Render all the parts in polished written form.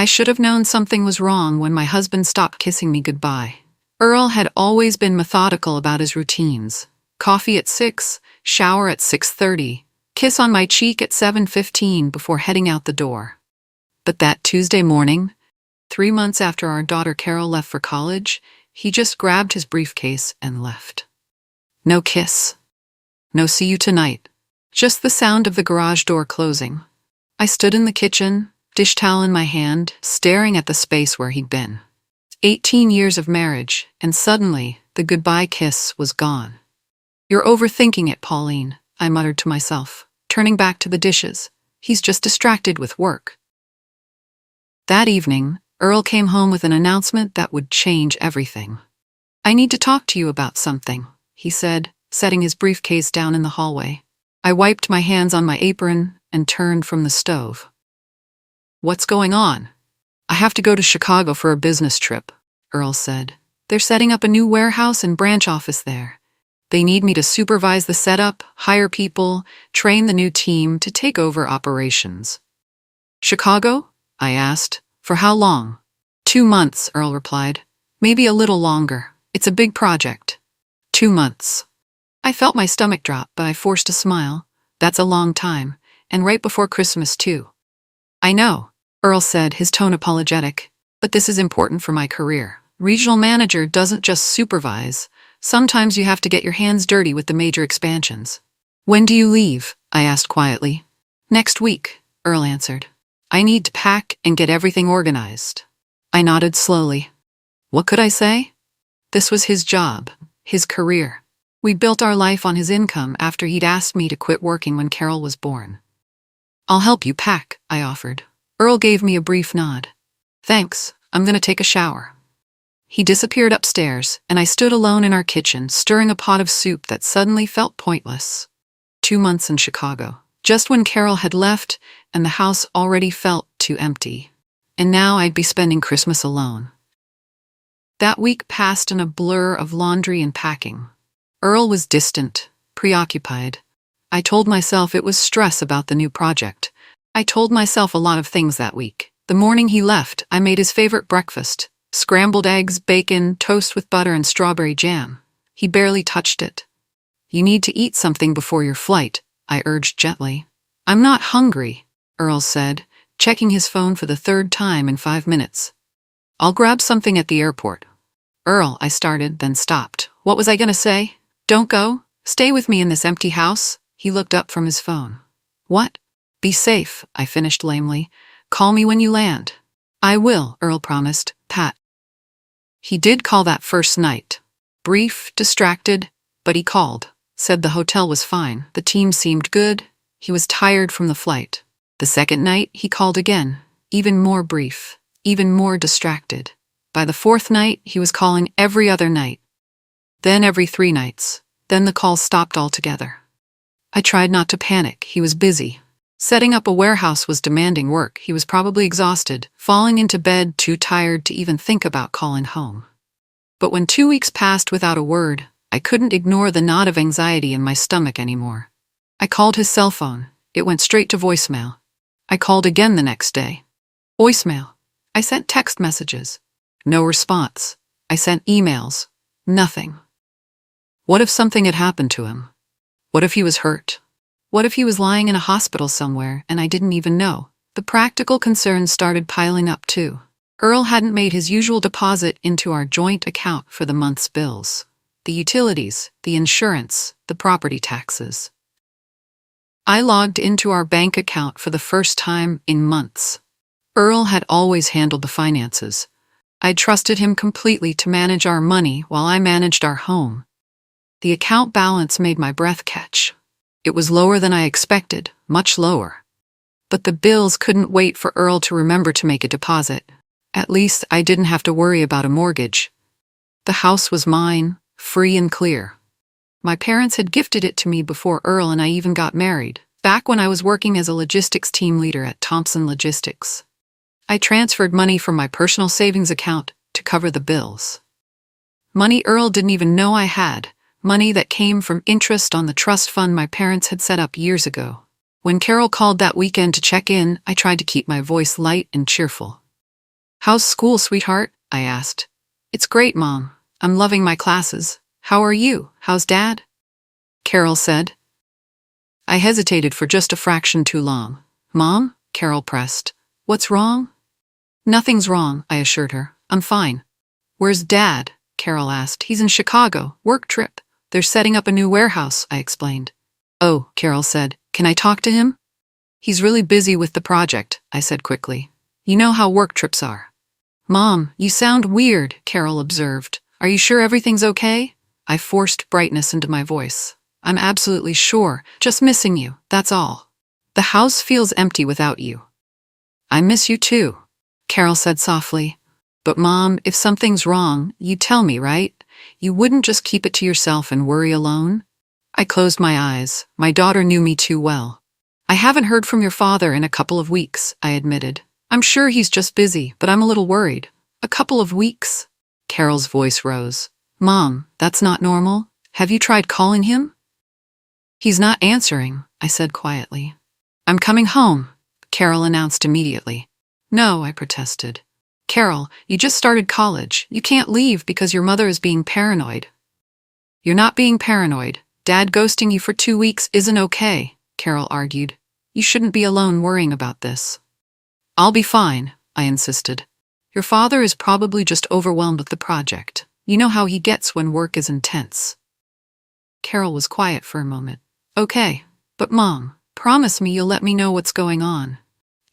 I should have known something was wrong when my husband stopped kissing me goodbye. Earl had always been methodical about his routines. Coffee at 6, shower at 6:30, kiss on my cheek at 7:15 before heading out the door. But that Tuesday morning, 3 months after our daughter Carol left for college, he just grabbed his briefcase and left. No kiss. No see you tonight. Just the sound of the garage door closing. I stood in the kitchen, dish towel in my hand, staring at the space where he'd been. 18 years of marriage, and suddenly, the goodbye kiss was gone. You're overthinking it, Pauline, I muttered to myself, turning back to the dishes. He's just distracted with work. That evening, Earl came home with an announcement that would change everything. I need to talk to you about something, he said, setting his briefcase down in the hallway. I wiped my hands on my apron and turned from the stove. What's going on? I have to go to Chicago for a business trip, Earl said. They're setting up a new warehouse and branch office there. They need me to supervise the setup, hire people, train the new team to take over operations. Chicago? I asked. For how long? 2 months, Earl replied. Maybe a little longer. It's a big project. 2 months. I felt my stomach drop, but I forced a smile. That's a long time, and right before Christmas, too. I know, Earl said, his tone apologetic, but this is important for my career. Regional manager doesn't just supervise. Sometimes you have to get your hands dirty with the major expansions. When do you leave? I asked quietly. Next week, Earl answered. I need to pack and get everything organized. I nodded slowly. What could I say? This was his job, his career. We built our life on his income after he'd asked me to quit working when Carol was born. I'll help you pack, I offered. Earl gave me a brief nod. Thanks, I'm gonna take a shower. He disappeared upstairs, and I stood alone in our kitchen, stirring a pot of soup that suddenly felt pointless. 2 months in Chicago, just when Carol had left, and the house already felt too empty. And now I'd be spending Christmas alone. That week passed in a blur of laundry and packing. Earl was distant, preoccupied. I told myself it was stress about the new project. I told myself a lot of things that week. The morning he left, I made his favorite breakfast. Scrambled eggs, bacon, toast with butter and strawberry jam. He barely touched it. You need to eat something before your flight, I urged gently. I'm not hungry, Earl said, checking his phone for the 3rd time in 5 minutes. I'll grab something at the airport. Earl, I started, then stopped. What was I gonna say? Don't go? Stay with me in this empty house? He looked up from his phone. What? Be safe, I finished lamely. Call me when you land. I will, Earl promised. Pat. He did call that first night. Brief, distracted, but he called. Said the hotel was fine. The team seemed good. He was tired from the flight. The second night, he called again. Even more brief. Even more distracted. By the 4th night, he was calling every other night. Then every 3 nights. Then the calls stopped altogether. I tried not to panic. He was busy. Setting up a warehouse was demanding work. He was probably exhausted, falling into bed too tired to even think about calling home. But when 2 weeks passed without a word, I couldn't ignore the knot of anxiety in my stomach anymore. I called his cell phone. It went straight to voicemail. I called again the next day. Voicemail. I sent text messages. No response. I sent emails. Nothing. What if something had happened to him? What if he was hurt? What if he was lying in a hospital somewhere and I didn't even know? The practical concerns started piling up too. Earl hadn't made his usual deposit into our joint account for the month's bills. The utilities, the insurance, the property taxes. I logged into our bank account for the first time in months. Earl had always handled the finances. I trusted him completely to manage our money while I managed our home. The account balance made my breath catch. It was lower than I expected, much lower. But the bills couldn't wait for Earl to remember to make a deposit. At least I didn't have to worry about a mortgage. The house was mine, free and clear. My parents had gifted it to me before Earl and I even got married, back when I was working as a logistics team leader at Thompson Logistics. I transferred money from my personal savings account to cover the bills. Money Earl didn't even know I had. Money that came from interest on the trust fund my parents had set up years ago. When Carol called that weekend to check in, I tried to keep my voice light and cheerful. How's school, sweetheart? I asked. It's great, Mom. I'm loving my classes. How are you? How's Dad? Carol said. I hesitated for just a fraction too long. Mom? Carol pressed. What's wrong? Nothing's wrong, I assured her. I'm fine. Where's Dad? Carol asked. He's in Chicago. Work trip. They're setting up a new warehouse, I explained. Oh, Carol said. Can I talk to him? He's really busy with the project, I said quickly. You know how work trips are. Mom, you sound weird, Carol observed. Are you sure everything's okay? I forced brightness into my voice. I'm absolutely sure. Just missing you, that's all. The house feels empty without you. I miss you too, Carol said softly. But Mom, if something's wrong, you'd tell me, right? You wouldn't just keep it to yourself and worry alone? I closed my eyes. My daughter knew me too well. I haven't heard from your father in a couple of weeks, I admitted. I'm sure he's just busy, but I'm a little worried. A couple of weeks? Carol's voice rose. Mom, that's not normal. Have you tried calling him? He's not answering, I said quietly. I'm coming home, Carol announced immediately. No, I protested. Carol, you just started college. You can't leave because your mother is being paranoid. You're not being paranoid. Dad ghosting you for 2 weeks isn't okay, Carol argued. You shouldn't be alone worrying about this. I'll be fine, I insisted. Your father is probably just overwhelmed with the project. You know how he gets when work is intense. Carol was quiet for a moment. Okay, but Mom, promise me you'll let me know what's going on.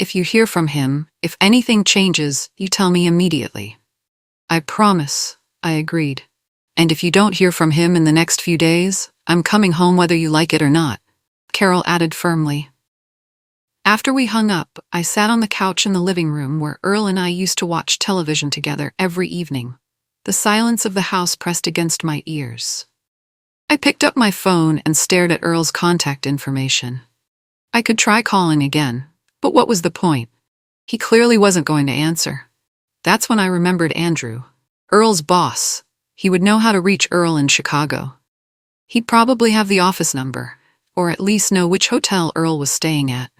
If you hear from him, if anything changes, you tell me immediately. I promise, I agreed. And if you don't hear from him in the next few days, I'm coming home whether you like it or not, Carol added firmly. After we hung up, I sat on the couch in the living room where Earl and I used to watch television together every evening. The silence of the house pressed against my ears. I picked up my phone and stared at Earl's contact information. I could try calling again, but what was the point? He clearly wasn't going to answer. That's when I remembered Andrew, Earl's boss. He would know how to reach Earl in Chicago. He'd probably have the office number, or at least know which hotel Earl was staying at.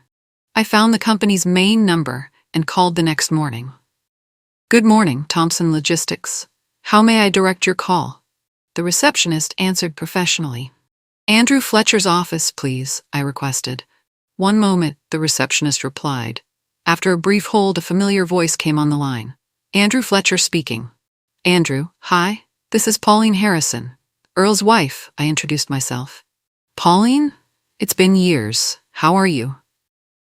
I found the company's main number and called the next morning. Good morning, Thompson Logistics. How may I direct your call? The receptionist answered professionally. Andrew Fletcher's office, please, I requested. One moment, the receptionist replied. After a brief hold, a familiar voice came on the line. Andrew Fletcher speaking. Andrew, hi, this is Pauline Harrison. Earl's wife, I introduced myself. Pauline? It's been years. How are you?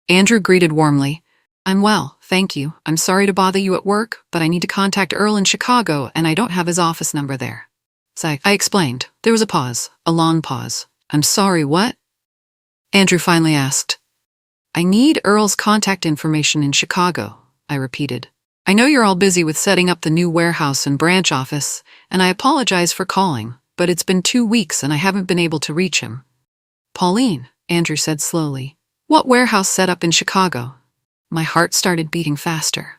Andrew greeted warmly. I'm well, thank you. I'm sorry to bother you at work, but I need to contact Earl in Chicago and I don't have his office number there. So I explained. There was a pause, a long pause. I'm sorry, what? Andrew finally asked. I need Earl's contact information in Chicago, I repeated. I know you're all busy with setting up the new warehouse and branch office, and I apologize for calling, but it's been 2 weeks and I haven't been able to reach him. Pauline, Andrew said slowly. What warehouse set up in Chicago? My heart started beating faster.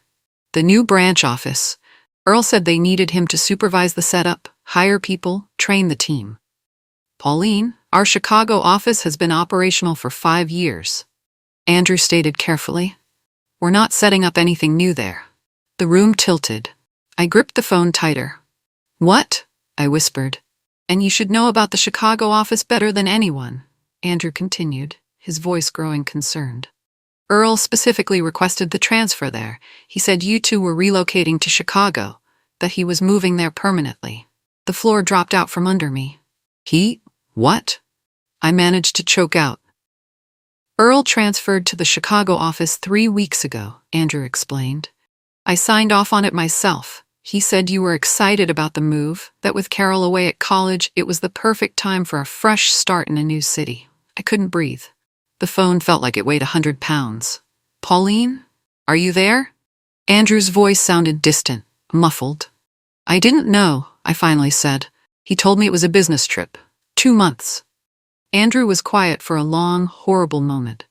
The new branch office. Earl said they needed him to supervise the setup, hire people, train the team. Pauline, our Chicago office has been operational for 5 years. Andrew stated carefully. We're not setting up anything new there. The room tilted. I gripped the phone tighter. What? I whispered. And you should know about the Chicago office better than anyone, Andrew continued, his voice growing concerned. Earl specifically requested the transfer there. He said you two were relocating to Chicago, that he was moving there permanently. The floor dropped out from under me. He? What? I managed to choke out. Earl transferred to the Chicago office 3 weeks ago, Andrew explained. I signed off on it myself. He said you were excited about the move, that with Carol away at college, it was the perfect time for a fresh start in a new city. I couldn't breathe. The phone felt like it weighed 100 pounds. Pauline? Are you there? Andrew's voice sounded distant, muffled. I didn't know, I finally said. He told me it was a business trip. 2 months. Andrew was quiet for a long, horrible moment.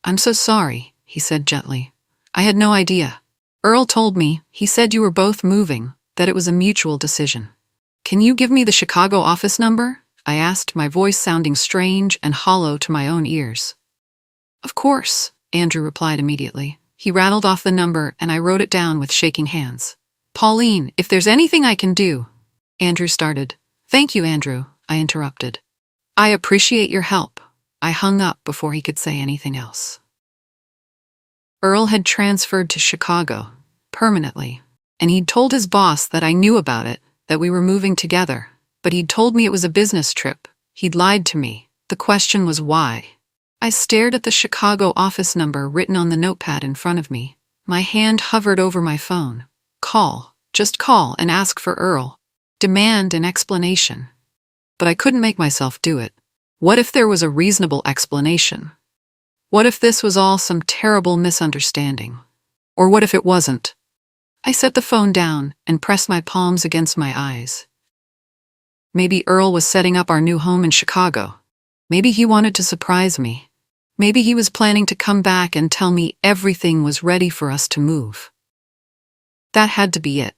I'm so sorry, he said gently. I had no idea. Earl told me, he said you were both moving, that it was a mutual decision. Can you give me the Chicago office number? I asked, my voice sounding strange and hollow to my own ears. Of course, Andrew replied immediately. He rattled off the number and I wrote it down with shaking hands. Pauline, if there's anything I can do. Andrew started. Thank you, Andrew, I interrupted. I appreciate your help. I hung up before he could say anything else. Earl had transferred to Chicago, permanently, and he'd told his boss that I knew about it, that we were moving together, but he'd told me it was a business trip. He'd lied to me. The question was why. I stared at the Chicago office number written on the notepad in front of me. My hand hovered over my phone. Call, just call and ask for Earl. Demand an explanation. But I couldn't make myself do it. What if there was a reasonable explanation? What if this was all some terrible misunderstanding? Or what if it wasn't? I set the phone down and pressed my palms against my eyes. Maybe Earl was setting up our new home in Chicago. Maybe he wanted to surprise me. Maybe he was planning to come back and tell me everything was ready for us to move. That had to be it.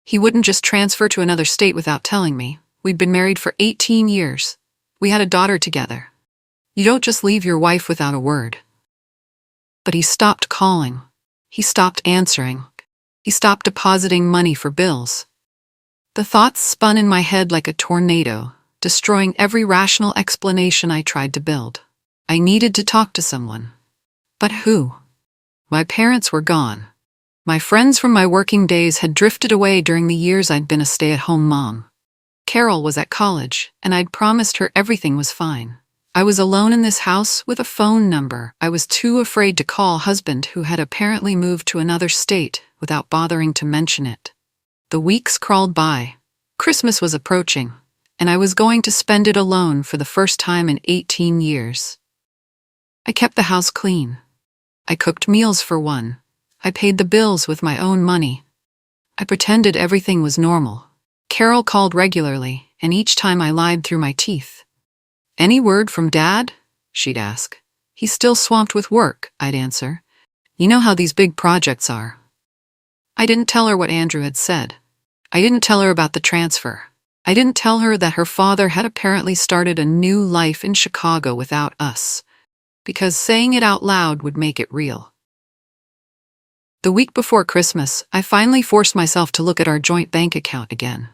He wouldn't just transfer to another state without telling me. We'd been married for 18 years. We had a daughter together. You don't just leave your wife without a word. But he stopped calling. He stopped answering. He stopped depositing money for bills. The thoughts spun in my head like a tornado, destroying every rational explanation I tried to build. I needed to talk to someone. But who? My parents were gone. My friends from my working days had drifted away during the years I'd been a stay-at-home mom. Carol was at college, and I'd promised her everything was fine. I was alone in this house with a phone number I was too afraid to call husband who had apparently moved to another state without bothering to mention it. The weeks crawled by. Christmas was approaching, and I was going to spend it alone for the first time in 18 years. I kept the house clean. I cooked meals for one. I paid the bills with my own money. I pretended everything was normal. Carol called regularly, and each time I lied through my teeth. Any word from Dad? She'd ask. He's still swamped with work, I'd answer. You know how these big projects are. I didn't tell her what Andrew had said. I didn't tell her about the transfer. I didn't tell her that her father had apparently started a new life in Chicago without us, because saying it out loud would make it real. The week before Christmas, I finally forced myself to look at our joint bank account again.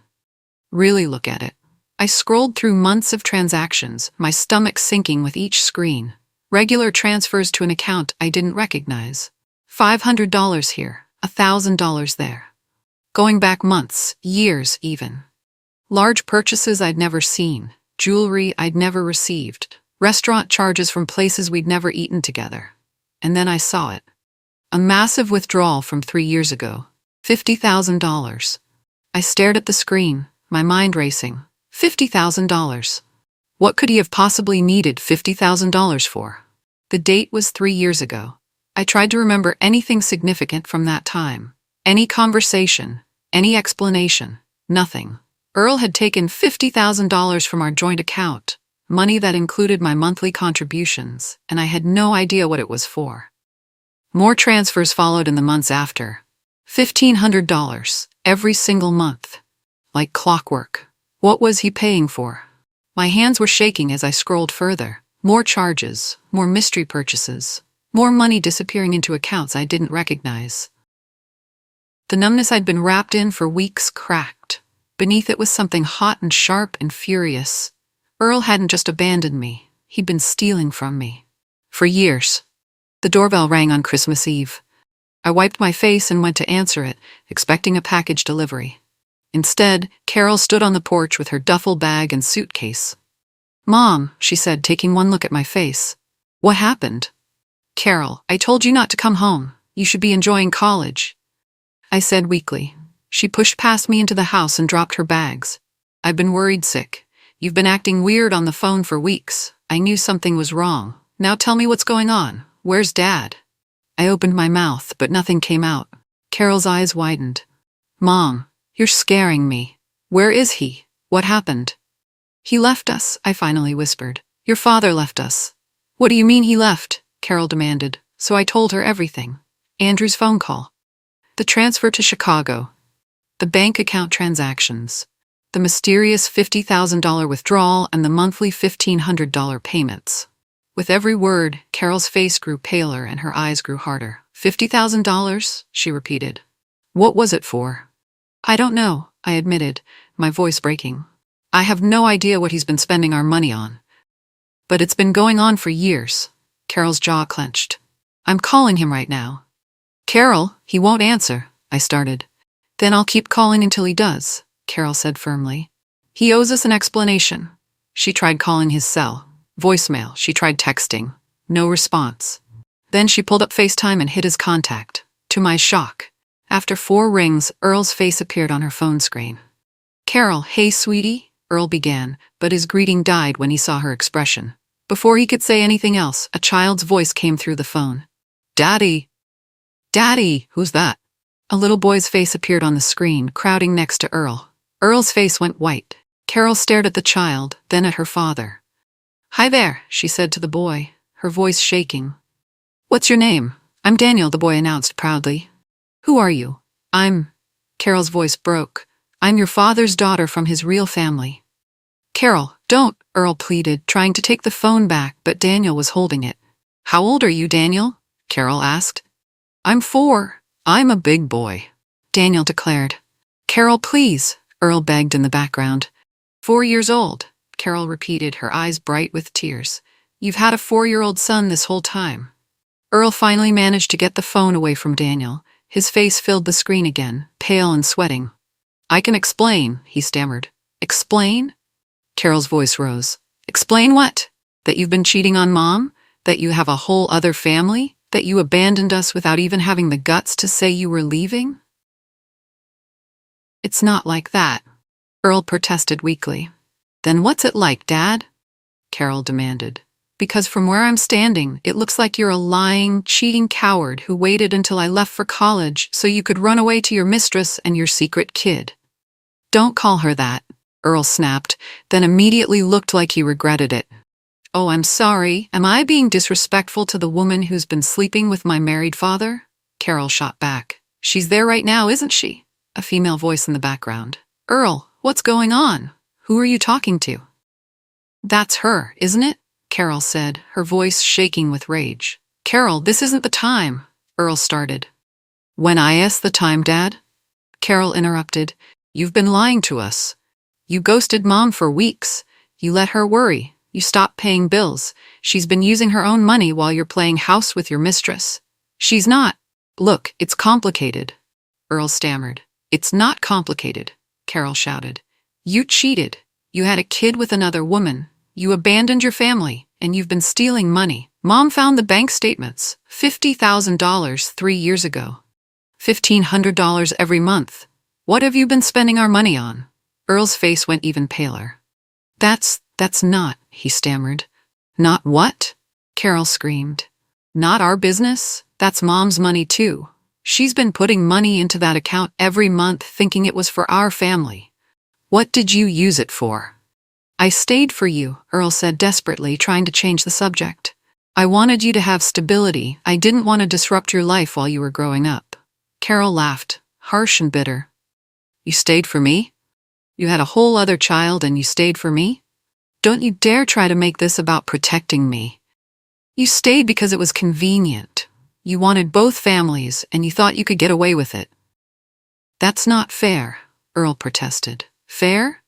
Really look at it. I scrolled through months of transactions, my stomach sinking with each screen. Regular transfers to an account I didn't recognize. $500 here, $1,000 there. Going back months, years even. Large purchases I'd never seen, jewelry I'd never received, restaurant charges from places we'd never eaten together. And then I saw it. A massive withdrawal from 3 years ago. $50,000. I stared at the screen, my mind racing. $50,000. What could he have possibly needed $50,000 for? The date was 3 years ago. I tried to remember anything significant from that time. Any conversation, any explanation, nothing. Earl had taken $50,000 from our joint account, money that included my monthly contributions, and I had no idea what it was for. More transfers followed in the months after. $1,500 every single month. Like clockwork. What was he paying for? My hands were shaking as I scrolled further. More charges, more mystery purchases, more money disappearing into accounts I didn't recognize. The numbness I'd been wrapped in for weeks cracked. Beneath it was something hot and sharp and furious. Earl hadn't just abandoned me. He'd been stealing from me. For years. The doorbell rang on Christmas Eve. I wiped my face and went to answer it, expecting a package delivery. Instead, Carol stood on the porch with her duffel bag and suitcase. "Mom," she said, taking one look at my face. "What happened?" "Carol, I told you not to come home. You should be enjoying college," I said weakly. She pushed past me into the house and dropped her bags. "I've been worried sick. You've been acting weird on the phone for weeks. I knew something was wrong. Now tell me what's going on. Where's Dad?" I opened my mouth, but nothing came out. Carol's eyes widened. "Mom, you're scaring me. Where is he? What happened?" "He left us," I finally whispered. "Your father left us." "What do you mean he left?" Carol demanded. So I told her everything. Andrew's phone call. The transfer to Chicago. The bank account transactions. The mysterious $50,000 withdrawal and the monthly $1,500 payments. With every word, Carol's face grew paler and her eyes grew harder. $50,000, she repeated. What was it for? I don't know, I admitted, my voice breaking. I have no idea what he's been spending our money on. But it's been going on for years. Carol's jaw clenched. I'm calling him right now. Carol, he won't answer, I started. Then I'll keep calling until he does, Carol said firmly. He owes us an explanation. She tried calling his cell. Voicemail. She tried texting. No response. Then she pulled up FaceTime and hit his contact. To my shock, after 4 rings, Earl's face appeared on her phone screen. Carol, hey sweetie, Earl began, but his greeting died when he saw her expression. Before he could say anything else, a child's voice came through the phone. Daddy! Daddy! Who's that? A little boy's face appeared on the screen, crowding next to Earl. Earl's face went white. Carol stared at the child, then at her father. Hi there, she said to the boy, her voice shaking. What's your name? I'm Daniel, the boy announced proudly. Who are you? Carol's voice broke. I'm your father's daughter from his real family. Carol, don't, Earl pleaded, trying to take the phone back, but Daniel was holding it. How old are you, Daniel? Carol asked. I'm 4. I'm a big boy, Daniel declared. Carol, please, Earl begged in the background. 4 years old, Carol repeated, her eyes bright with tears. You've had a 4-year-old son this whole time. Earl finally managed to get the phone away from Daniel. His face filled the screen again, pale and sweating. I can explain, he stammered. Explain? Carol's voice rose. Explain what? That you've been cheating on Mom? That you have a whole other family? That you abandoned us without even having the guts to say you were leaving? It's not like that, Earl protested weakly. Then what's it like, Dad? Carol demanded. Because from where I'm standing, it looks like you're a lying, cheating coward who waited until I left for college so you could run away to your mistress and your secret kid. Don't call her that, Earl snapped, then immediately looked like he regretted it. Oh, I'm sorry. Am I being disrespectful to the woman who's been sleeping with my married father? Carol shot back. She's there right now, isn't she? A female voice in the background. Earl, what's going on? Who are you talking to? That's her, isn't it? Carol said, her voice shaking with rage. Carol, this isn't the time, Earl started. When I asked the time, Dad? Carol interrupted. You've been lying to us. You ghosted Mom for weeks. You let her worry. You stopped paying bills. She's been using her own money while you're playing house with your mistress. She's not. Look, it's complicated, Earl stammered. It's not complicated, Carol shouted. You cheated. You had a kid with another woman. You abandoned your family, and you've been stealing money. Mom found the bank statements. $50,000 3 years ago. $1,500 every month. What have you been spending our money on? Earl's face went even paler. That's not, he stammered. Not what? Carol screamed. Not our business. That's Mom's money too. She's been putting money into that account every month thinking it was for our family. What did you use it for? I stayed for you, Earl said desperately, trying to change the subject. I wanted you to have stability. I didn't want to disrupt your life while you were growing up. Carol laughed, harsh and bitter. You stayed for me? You had a whole other child and you stayed for me? Don't you dare try to make this about protecting me. You stayed because it was convenient. You wanted both families and you thought you could get away with it. That's not fair, Earl protested. Fair?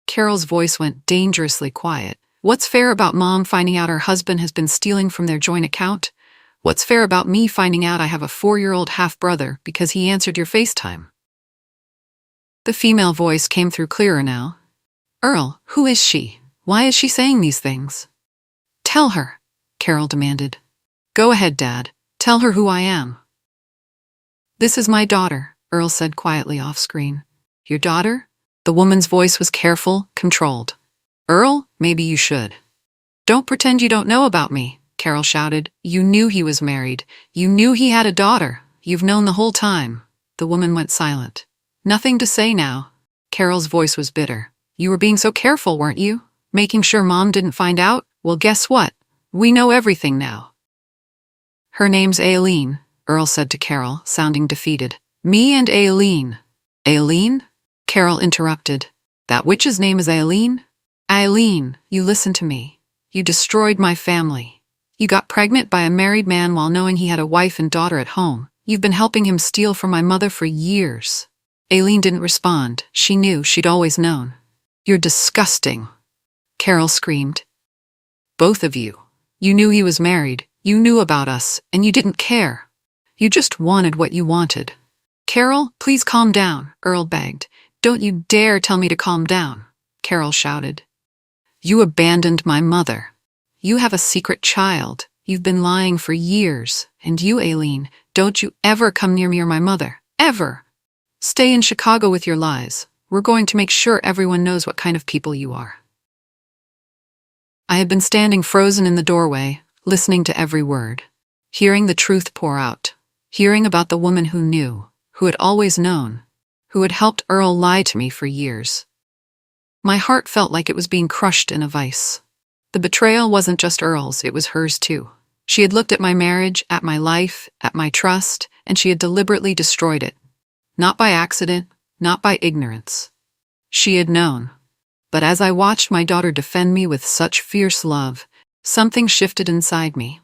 Carol's voice went dangerously quiet. What's fair about Mom finding out her husband has been stealing from their joint account? What's fair about me finding out I have a 4-year-old half-brother because he answered your FaceTime? The female voice came through clearer now. Earl, who is she? Why is she saying these things? Tell her, Carol demanded. Go ahead, Dad. Tell her who I am. This is my daughter, Earl said quietly off-screen. Your daughter? The woman's voice was careful, controlled. Earl, maybe you should. Don't pretend you don't know about me, Carol shouted. You knew he was married. You knew he had a daughter. You've known the whole time. The woman went silent. Nothing to say now. Carol's voice was bitter. You were being so careful, weren't you? Making sure Mom didn't find out? Well, guess what? We know everything now. Her name's Aileen, Earl said to Carol, sounding defeated. Me and Aileen. Aileen? Carol interrupted. That witch's name is Aileen? Aileen, you listen to me. You destroyed my family. You got pregnant by a married man while knowing he had a wife and daughter at home. You've been helping him steal from my mother for years." Aileen didn't respond. She knew she'd always known. "You're disgusting," Carol screamed. "Both of you. You knew he was married, you knew about us, and you didn't care. You just wanted what you wanted." "Carol, please calm down," Earl begged. "Don't you dare tell me to calm down," Carol shouted. "You abandoned my mother. You have a secret child. You've been lying for years. And you, Aileen, don't you ever come near me or my mother. Ever. Stay in Chicago with your lies. We're going to make sure everyone knows what kind of people you are." I had been standing frozen in the doorway, listening to every word, hearing the truth pour out, hearing about the woman who knew, who had always known, who had helped Earl lie to me for years. My heart felt like it was being crushed in a vice. The betrayal wasn't just Earl's, it was hers too. She had looked at my marriage, at my life, at my trust, and she had deliberately destroyed it. Not by accident, not by ignorance. She had known. But as I watched my daughter defend me with such fierce love, something shifted inside me.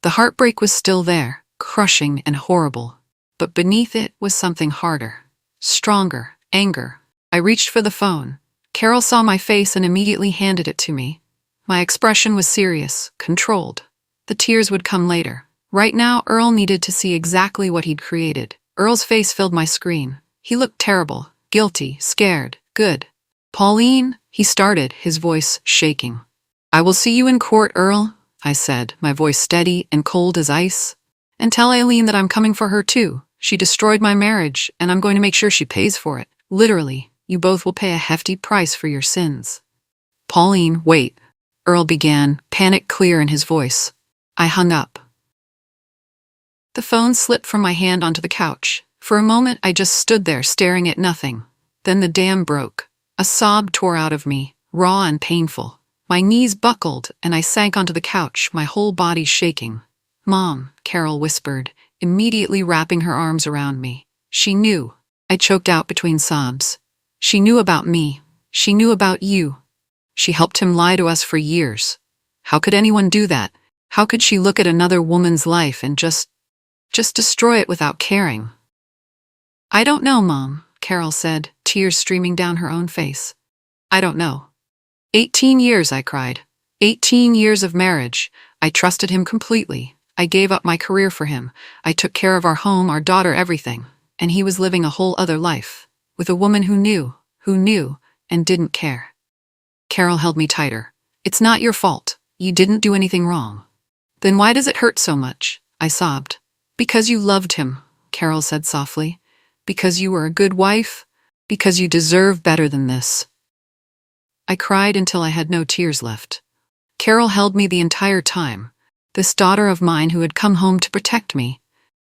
The heartbreak was still there, crushing and horrible. But beneath it was something harder, stronger, anger. I reached for the phone. Carol saw my face and immediately handed it to me. My expression was serious, controlled. The tears would come later. Right now, Earl needed to see exactly what he'd created. Earl's face filled my screen. He looked terrible, guilty, scared, good. "Pauline," he started, his voice shaking. "I will see you in court, Earl," I said, my voice steady and cold as ice. "And tell Aileen that I'm coming for her too. She destroyed my marriage, and I'm going to make sure she pays for it. Literally, you both will pay a hefty price for your sins." "Pauline, wait," Earl began, panic clear in his voice. I hung up. The phone slipped from my hand onto the couch. For a moment, I just stood there staring at nothing. Then the dam broke. A sob tore out of me, raw and painful. My knees buckled, and I sank onto the couch, my whole body shaking. "Mom," Carol whispered, immediately wrapping her arms around me. She knew. I choked out between sobs. "She knew about me. She knew about you. She helped him lie to us for years. How could anyone do that? How could she look at another woman's life and just destroy it without caring?" "I don't know, Mom," Carol said, tears streaming down her own face. "I don't know. 18 years, I cried. 18 years of marriage. I trusted him completely. I gave up my career for him. I took care of our home, our daughter, everything. And he was living a whole other life, with a woman who knew, and didn't care." Carol held me tighter. "It's not your fault. You didn't do anything wrong." "Then why does it hurt so much?" I sobbed. "Because you loved him," Carol said softly. "Because you were a good wife. Because you deserve better than this." I cried until I had no tears left. Carol held me the entire time. This daughter of mine who had come home to protect me,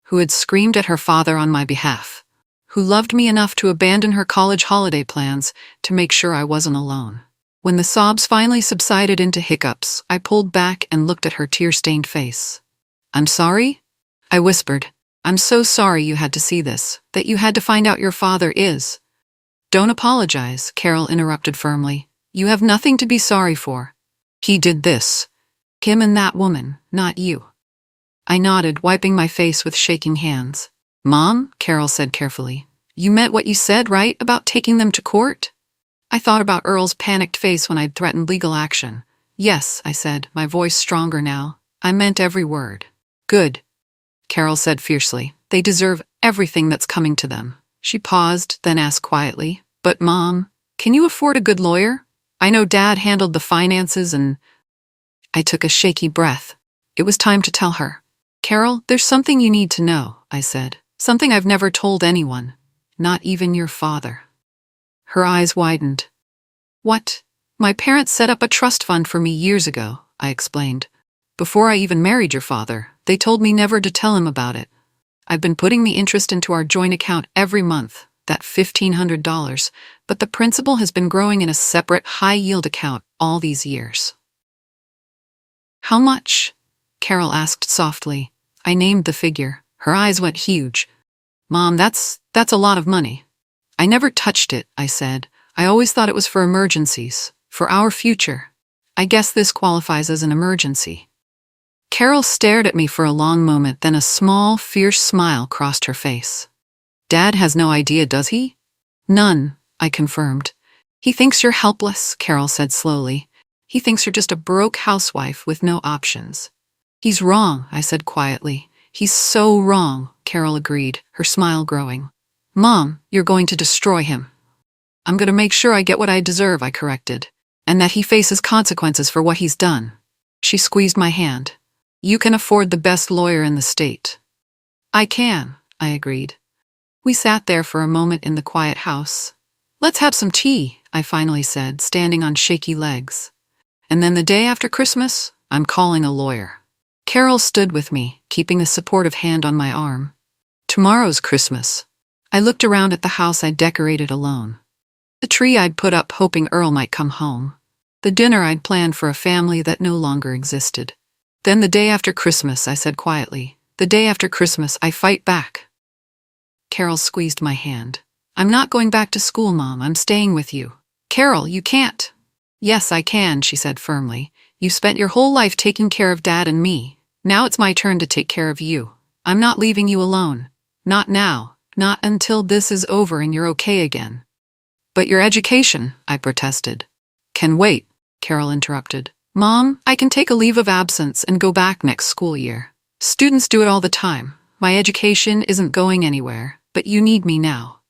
who had screamed at her father on my behalf, who loved me enough to abandon her college holiday plans to make sure I wasn't alone. When the sobs finally subsided into hiccups, I pulled back and looked at her tear-stained face. "I'm sorry?" I whispered. "I'm so sorry you had to see this, that you had to find out your father is." "Don't apologize," Carol interrupted firmly. "You have nothing to be sorry for. He did this. Him and that woman, not you." I nodded, wiping my face with shaking hands. "Mom," Carol said carefully, "you meant what you said, right, about taking them to court?" I thought about Earl's panicked face when I'd threatened legal action. "Yes," I said, my voice stronger now. "I meant every word." "Good," Carol said fiercely. "They deserve everything that's coming to them." She paused, then asked quietly, "But Mom, can you afford a good lawyer? I know Dad handled the finances and—" I took a shaky breath. It was time to tell her. "Carol, there's something you need to know," I said. "Something I've never told anyone. Not even your father." Her eyes widened. "What?" "My parents set up a trust fund for me years ago," I explained. "Before I even married your father, they told me never to tell him about it. I've been putting the interest into our joint account every month, that $1,500, but the principal has been growing in a separate high-yield account all these years." "How much?" Carol asked softly. I named the figure. Her eyes went huge. "Mom, that's a lot of money." "I never touched it," I said. "I always thought it was for emergencies, for our future. I guess this qualifies as an emergency." Carol stared at me for a long moment, then a small, fierce smile crossed her face. Dad has no idea, does he? None, I confirmed. He thinks you're helpless, Carol said slowly. He thinks you're just a broke housewife with no options. He's wrong, I said quietly. He's so wrong, Carol agreed, her smile growing. Mom, you're going to destroy him. I'm going to make sure I get what I deserve, I corrected, and that he faces consequences for what he's done. She squeezed my hand. You can afford the best lawyer in the state. I can, I agreed. We sat there for a moment in the quiet house. Let's have some tea, I finally said, standing on shaky legs. And then the day after Christmas, I'm calling a lawyer. Carol stood with me, keeping a supportive hand on my arm. Tomorrow's Christmas. I looked around at the house I'd decorated alone. The tree I'd put up hoping Earl might come home. The dinner I'd planned for a family that no longer existed. Then the day after Christmas, I said quietly. The day after Christmas, I fight back. Carol squeezed my hand. I'm not going back to school, Mom. I'm staying with you. Carol, you can't. Yes, I can, she said firmly. You spent your whole life taking care of Dad and me. Now it's my turn to take care of you. I'm not leaving you alone. Not now. Not until this is over and you're okay again. But your education, I protested. Can wait, Carol interrupted. Mom, I can take a leave of absence and go back next school year. Students do it all the time. My education isn't going anywhere, but you need me now.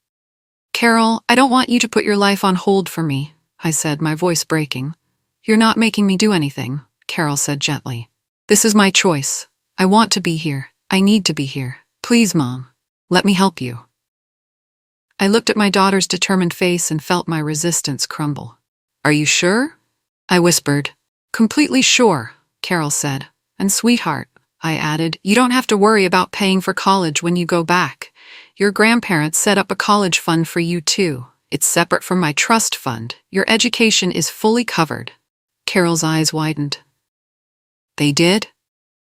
Carol, I don't want you to put your life on hold for me, I said, my voice breaking. You're not making me do anything, Carol said gently. This is my choice. I want to be here. I need to be here. Please, Mom, let me help you. I looked at my daughter's determined face and felt my resistance crumble. Are you sure? I whispered. Completely sure, Carol said. And sweetheart, I added, you don't have to worry about paying for college when you go back. Your grandparents set up a college fund for you too. It's separate from my trust fund. Your education is fully covered. Carol's eyes widened. They did?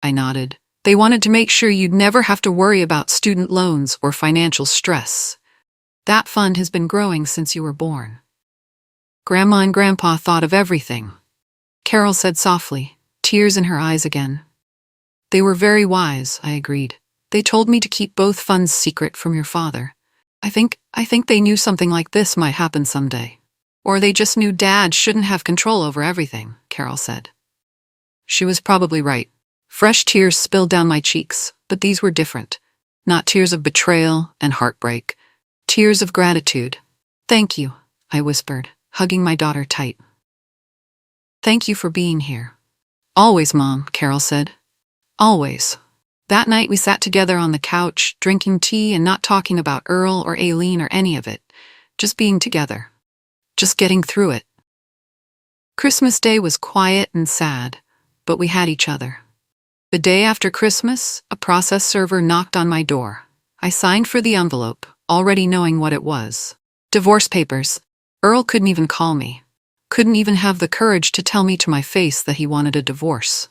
I nodded. They wanted to make sure you'd never have to worry about student loans or financial stress. That fund has been growing since you were born. Grandma and Grandpa thought of everything. Carol said softly, tears in her eyes again. They were very wise, I agreed. They told me to keep both funds secret from your father. I think they knew something like this might happen someday. Or they just knew Dad shouldn't have control over everything, Carol said. She was probably right. Fresh tears spilled down my cheeks, but these were different. Not tears of betrayal and heartbreak. Tears of gratitude. Thank you, I whispered, hugging my daughter tight. Thank you for being here. Always, Mom, Carol said. Always. That night we sat together on the couch, drinking tea and not talking about Earl or Aileen or any of it. Just being together. Just getting through it. Christmas Day was quiet and sad, but we had each other. The day after Christmas, a process server knocked on my door. I signed for the envelope, already knowing what it was. Divorce papers. Earl couldn't even call me. Couldn't even have the courage to tell me to my face that he wanted a divorce.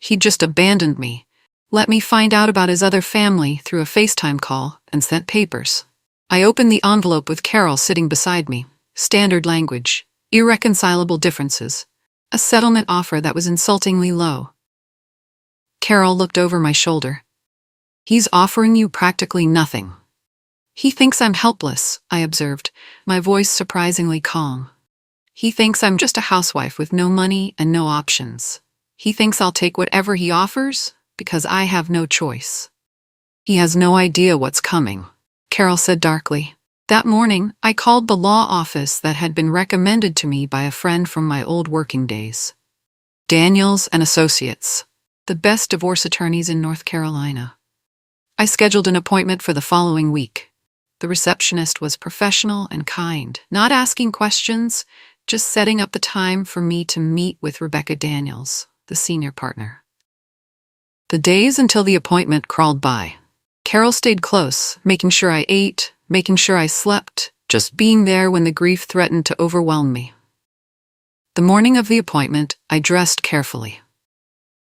He'd just abandoned me, let me find out about his other family through a FaceTime call, and sent papers. I opened the envelope with Carol sitting beside me. Standard language, irreconcilable differences, a settlement offer that was insultingly low. Carol looked over my shoulder. He's offering you practically nothing. He thinks I'm helpless, I observed, my voice surprisingly calm. He thinks I'm just a housewife with no money and no options. He thinks I'll take whatever he offers because I have no choice. He has no idea what's coming, Carol said darkly. That morning, I called the law office that had been recommended to me by a friend from my old working days. Daniels and Associates, the best divorce attorneys in North Carolina. I scheduled an appointment for the following week. The receptionist was professional and kind, not asking questions, just setting up the time for me to meet with Rebecca Daniels, the senior partner. The days until the appointment crawled by. Carol stayed close, making sure I ate, making sure I slept, just being there when the grief threatened to overwhelm me. The morning of the appointment, I dressed carefully.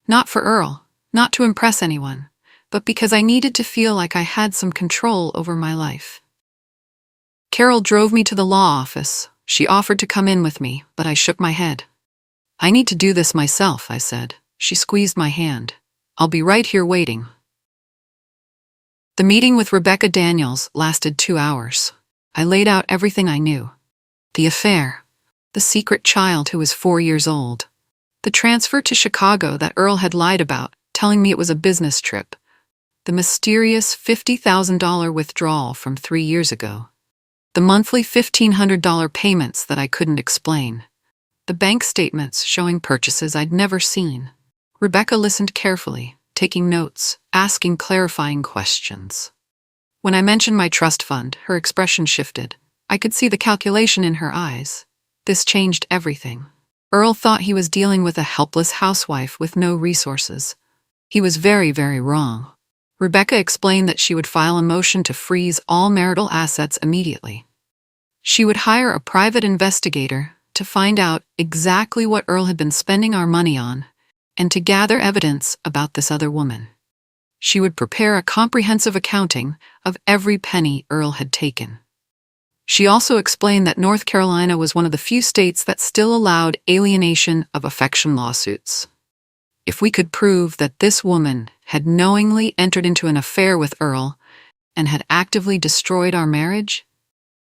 Not for Earl, not to impress anyone, but because I needed to feel like I had some control over my life. Carol drove me to the law office. She offered to come in with me, but I shook my head. I need to do this myself, I said. She squeezed my hand. I'll be right here waiting. The meeting with Rebecca Daniels lasted 2 hours. I laid out everything I knew. The affair. The secret child who was 4 years old. The transfer to Chicago that Earl had lied about, telling me it was a business trip. The mysterious $50,000 withdrawal from 3 years ago. The monthly $1,500 payments that I couldn't explain. The bank statements showing purchases I'd never seen. Rebecca listened carefully, taking notes, asking clarifying questions. When I mentioned my trust fund, her expression shifted. I could see the calculation in her eyes. This changed everything. Earl thought he was dealing with a helpless housewife with no resources. He was very, very wrong. Rebecca explained that she would file a motion to freeze all marital assets immediately. She would hire a private investigator to find out exactly what Earl had been spending our money on and to gather evidence about this other woman. She would prepare a comprehensive accounting of every penny Earl had taken. She also explained that North Carolina was one of the few states that still allowed alienation of affection lawsuits. If we could prove that this woman had knowingly entered into an affair with Earl and had actively destroyed our marriage,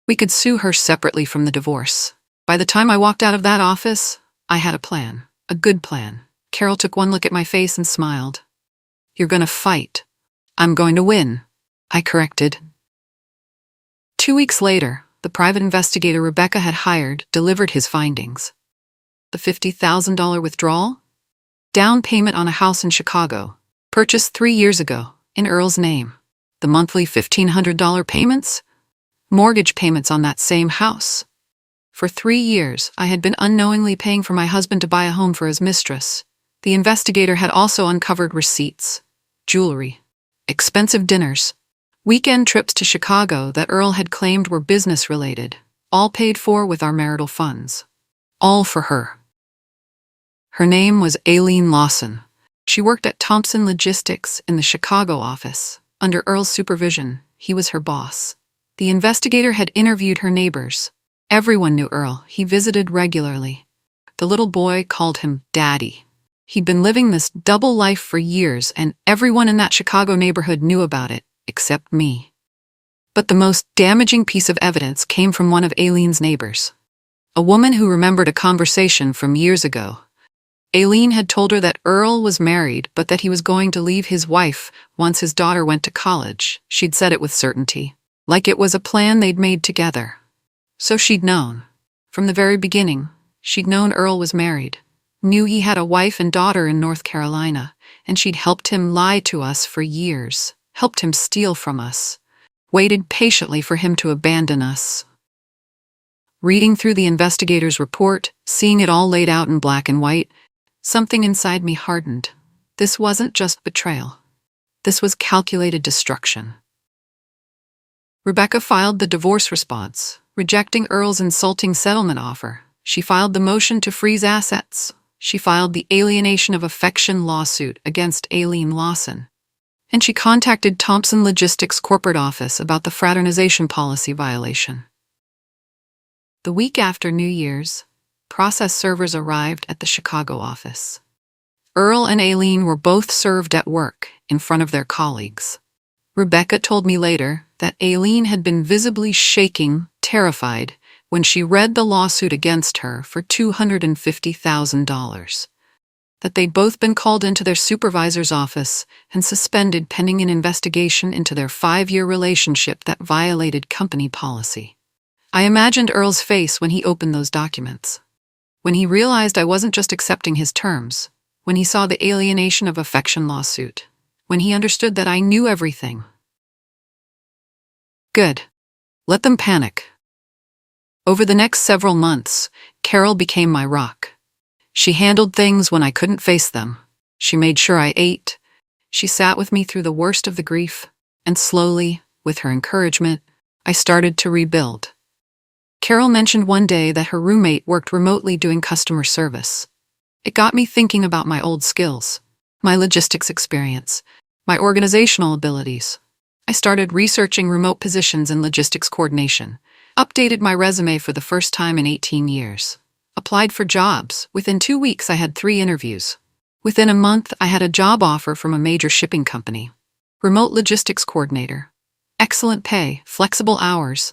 we could sue her separately from the divorce. By the time I walked out of that office, I had a plan, a good plan. Carol took one look at my face and smiled. "You're going to fight. I'm going to win," I corrected. 2 weeks later, the private investigator Rebecca had hired delivered his findings. The $50,000 withdrawal? Down payment on a house in Chicago, purchased 3 years ago, in Earl's name. The monthly $1,500 payments? Mortgage payments on that same house. For 3 years, I had been unknowingly paying for my husband to buy a home for his mistress. The investigator had also uncovered receipts, jewelry, expensive dinners, weekend trips to Chicago that Earl had claimed were business-related, all paid for with our marital funds. All for her. Her name was Aileen Lawson. She worked at Thompson Logistics in the Chicago office. Under Earl's supervision, he was her boss. The investigator had interviewed her neighbors. Everyone knew Earl. He visited regularly. The little boy called him Daddy. He'd been living this double life for years, and everyone in that Chicago neighborhood knew about it, except me. But the most damaging piece of evidence came from one of Aileen's neighbors. A woman who remembered a conversation from years ago. Aileen had told her that Earl was married, but that he was going to leave his wife once his daughter went to college. She'd said it with certainty, like it was a plan they'd made together. So she'd known. From the very beginning, she'd known Earl was married, knew he had a wife and daughter in North Carolina, and she'd helped him lie to us for years, helped him steal from us, waited patiently for him to abandon us. Reading through the investigator's report, seeing it all laid out in black and white, something inside me hardened. This wasn't just betrayal. This was calculated destruction. Rebecca filed the divorce response, rejecting Earl's insulting settlement offer. She filed the motion to freeze assets. She filed the alienation of affection lawsuit against Aileen Lawson. And she contacted Thompson Logistics corporate office about the fraternization policy violation. The week after New Year's, process servers arrived at the Chicago office. Earl and Aileen were both served at work in front of their colleagues. Rebecca told me later that Aileen had been visibly shaking, terrified, when she read the lawsuit against her for $250,000. That they'd both been called into their supervisor's office and suspended pending an investigation into their 5-year relationship that violated company policy. I imagined Earl's face when he opened those documents. When he realized I wasn't just accepting his terms, when he saw the alienation of affection lawsuit, when he understood that I knew everything. Good. Let them panic. Over the next several months, Carol became my rock. She handled things when I couldn't face them. She made sure I ate. She sat with me through the worst of the grief, and slowly, with her encouragement, I started to rebuild. Carol mentioned one day that her roommate worked remotely doing customer service. It got me thinking about my old skills, my logistics experience, my organizational abilities. I started researching remote positions in logistics coordination, updated my resume for the first time in 18 years, applied for jobs. Within 2 weeks, I had 3 interviews. Within a month, I had a job offer from a major shipping company. Remote logistics coordinator. Excellent pay, flexible hours.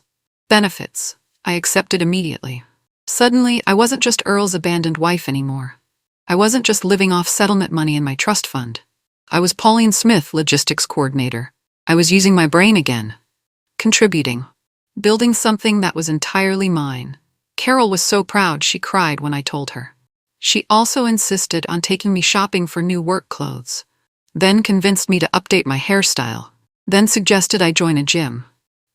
Benefits. I accepted immediately. Suddenly, I wasn't just Earl's abandoned wife anymore. I wasn't just living off settlement money in my trust fund. I was Pauline Smith, logistics coordinator. I was using my brain again. Contributing. Building something that was entirely mine. Carol was so proud she cried when I told her. She also insisted on taking me shopping for new work clothes. Then convinced me to update my hairstyle. Then suggested I join a gym.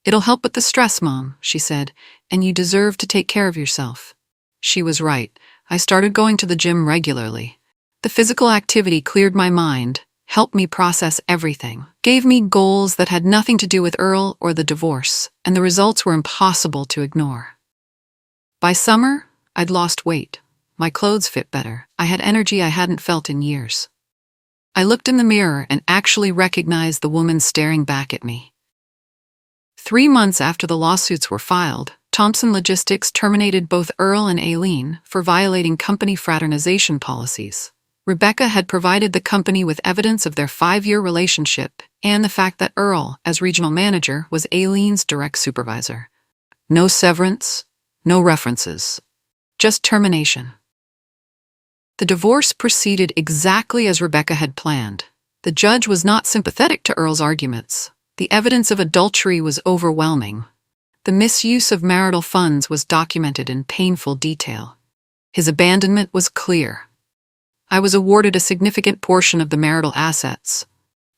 "It'll help with the stress, Mom," she said, "and you deserve to take care of yourself." She was right. I started going to the gym regularly. The physical activity cleared my mind, helped me process everything, gave me goals that had nothing to do with Earl or the divorce, and the results were impossible to ignore. By summer, I'd lost weight. My clothes fit better. I had energy I hadn't felt in years. I looked in the mirror and actually recognized the woman staring back at me. 3 months after the lawsuits were filed, Thompson Logistics terminated both Earl and Aileen for violating company fraternization policies. Rebecca had provided the company with evidence of their 5-year relationship and the fact that Earl, as regional manager, was Aileen's direct supervisor. No severance, no references, just termination. The divorce proceeded exactly as Rebecca had planned. The judge was not sympathetic to Earl's arguments. The evidence of adultery was overwhelming. The misuse of marital funds was documented in painful detail. His abandonment was clear. I was awarded a significant portion of the marital assets.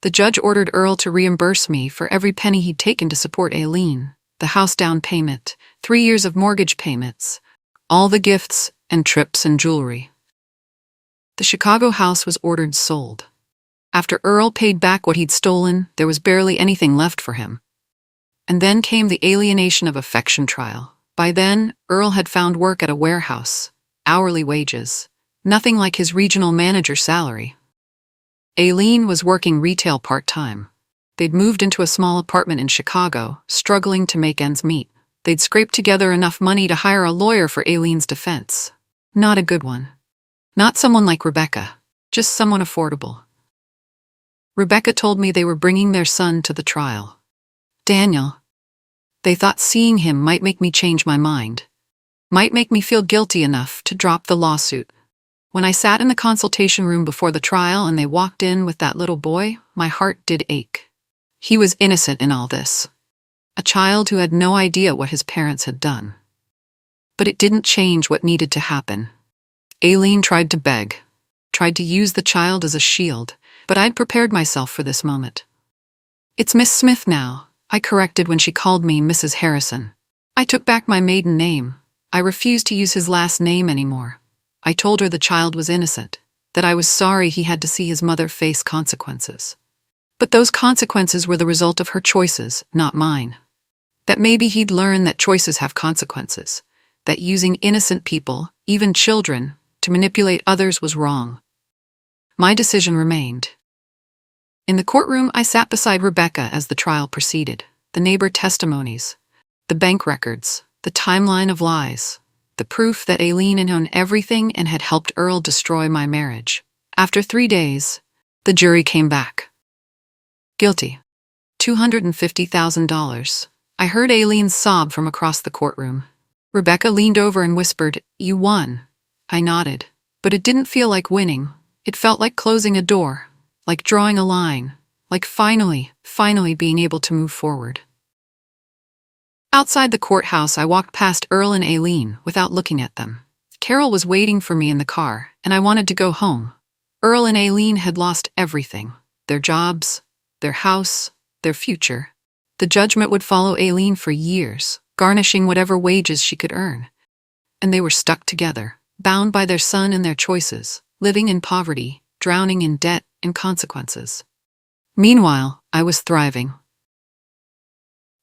The judge ordered Earl to reimburse me for every penny he'd taken to support Aileen, the house down payment, 3 years of mortgage payments, all the gifts and trips and jewelry. The Chicago house was ordered sold. After Earl paid back what he'd stolen, there was barely anything left for him. And then came the alienation of affection trial. By then, Earl had found work at a warehouse, hourly wages, nothing like his regional manager salary. Aileen was working retail part-time. They'd moved into a small apartment in Chicago, struggling to make ends meet. They'd scraped together enough money to hire a lawyer for Aileen's defense. Not a good one. Not someone like Rebecca, just someone affordable. Rebecca told me they were bringing their son to the trial. Daniel. They thought seeing him might make me change my mind. Might make me feel guilty enough to drop the lawsuit. When I sat in the consultation room before the trial and they walked in with that little boy, my heart did ache. He was innocent in all this. A child who had no idea what his parents had done. But it didn't change what needed to happen. Aileen tried to beg, tried to use the child as a shield, but I'd prepared myself for this moment. "It's Miss Smith now," I corrected when she called me Mrs. Harrison. I took back my maiden name. I refused to use his last name anymore. I told her the child was innocent, that I was sorry he had to see his mother face consequences. But those consequences were the result of her choices, not mine. That maybe he'd learn that choices have consequences, that using innocent people, even children, to manipulate others was wrong. My decision remained. In the courtroom, I sat beside Rebecca as the trial proceeded. The neighbor testimonies, the bank records, the timeline of lies, the proof that Aileen had known everything and had helped Earl destroy my marriage. After 3 days, the jury came back. Guilty. $250,000. I heard Aileen sob from across the courtroom. Rebecca leaned over and whispered, "You won." I nodded. But it didn't feel like winning. It felt like closing a door, like drawing a line, like finally being able to move forward. Outside the courthouse, I walked past Earl and Aileen without looking at them. Carol was waiting for me in the car, and I wanted to go home. Earl and Aileen had lost everything. Their jobs, their house, their future. The judgment would follow Aileen for years, garnishing whatever wages she could earn. And they were stuck together, bound by their son and their choices, living in poverty, drowning in debt and consequences. Meanwhile, I was thriving.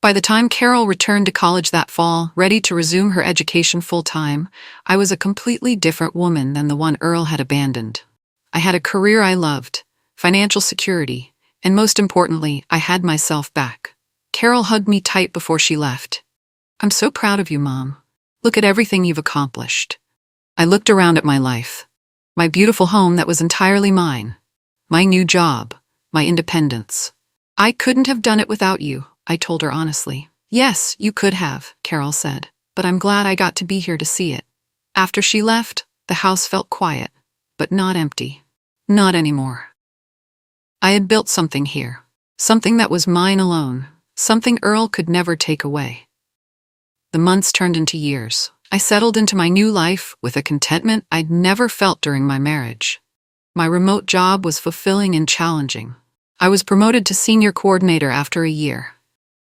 By the time Carol returned to college that fall, ready to resume her education full-time, I was a completely different woman than the one Earl had abandoned. I had a career I loved, financial security, and most importantly, I had myself back. Carol hugged me tight before she left. "I'm so proud of you, Mom. Look at everything you've accomplished." I looked around at my life. My beautiful home that was entirely mine. My new job. My independence. I couldn't have done it without you, I told her honestly. Yes, you could have, Carol said, but I'm glad I got to be here to see it. After she left, the house felt quiet, but not empty. Not anymore. I had built something here. Something that was mine alone. Something Earl could never take away. The months turned into years. I settled into my new life with a contentment I'd never felt during my marriage. My remote job was fulfilling and challenging. I was promoted to senior coordinator after a year.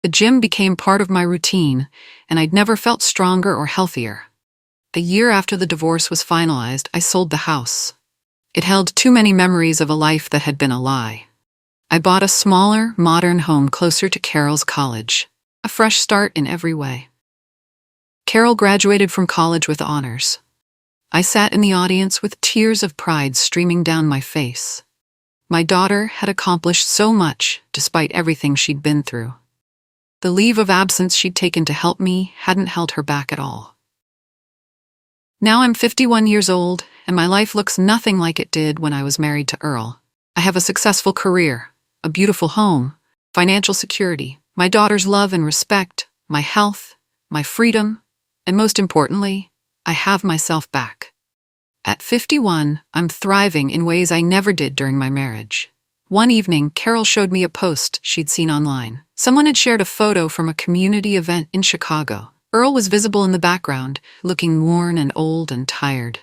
The gym became part of my routine, and I'd never felt stronger or healthier. A year after the divorce was finalized, I sold the house. It held too many memories of a life that had been a lie. I bought a smaller, modern home closer to Carol's college. A fresh start in every way. Carol graduated from college with honors. I sat in the audience with tears of pride streaming down my face. My daughter had accomplished so much, despite everything she'd been through. The leave of absence she'd taken to help me hadn't held her back at all. Now I'm 51 years old, and my life looks nothing like it did when I was married to Earl. I have a successful career, a beautiful home, financial security, my daughter's love and respect, my health, my freedom, and most importantly, I have myself back. At 51, I'm thriving in ways I never did during my marriage. One evening, Carol showed me a post she'd seen online. Someone had shared a photo from a community event in Chicago. Earl was visible in the background, looking worn and old and tired.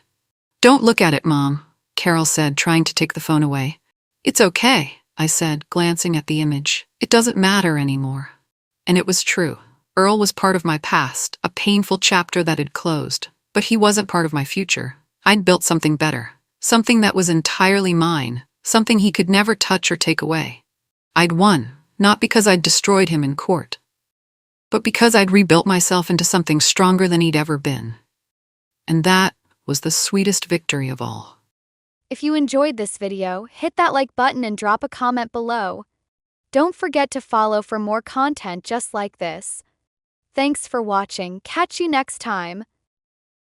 "Don't look at it, Mom," Carol said, trying to take the phone away. "It's okay," I said, glancing at the image. "It doesn't matter anymore." And it was true. Earl was part of my past, a painful chapter that had closed. But he wasn't part of my future. I'd built something better. Something that was entirely mine. Something he could never touch or take away. I'd won, not because I'd destroyed him in court, but because I'd rebuilt myself into something stronger than he'd ever been. And that was the sweetest victory of all. If you enjoyed this video, hit that like button and drop a comment below. Don't forget to follow for more content just like this. Thanks for watching. Catch you next time.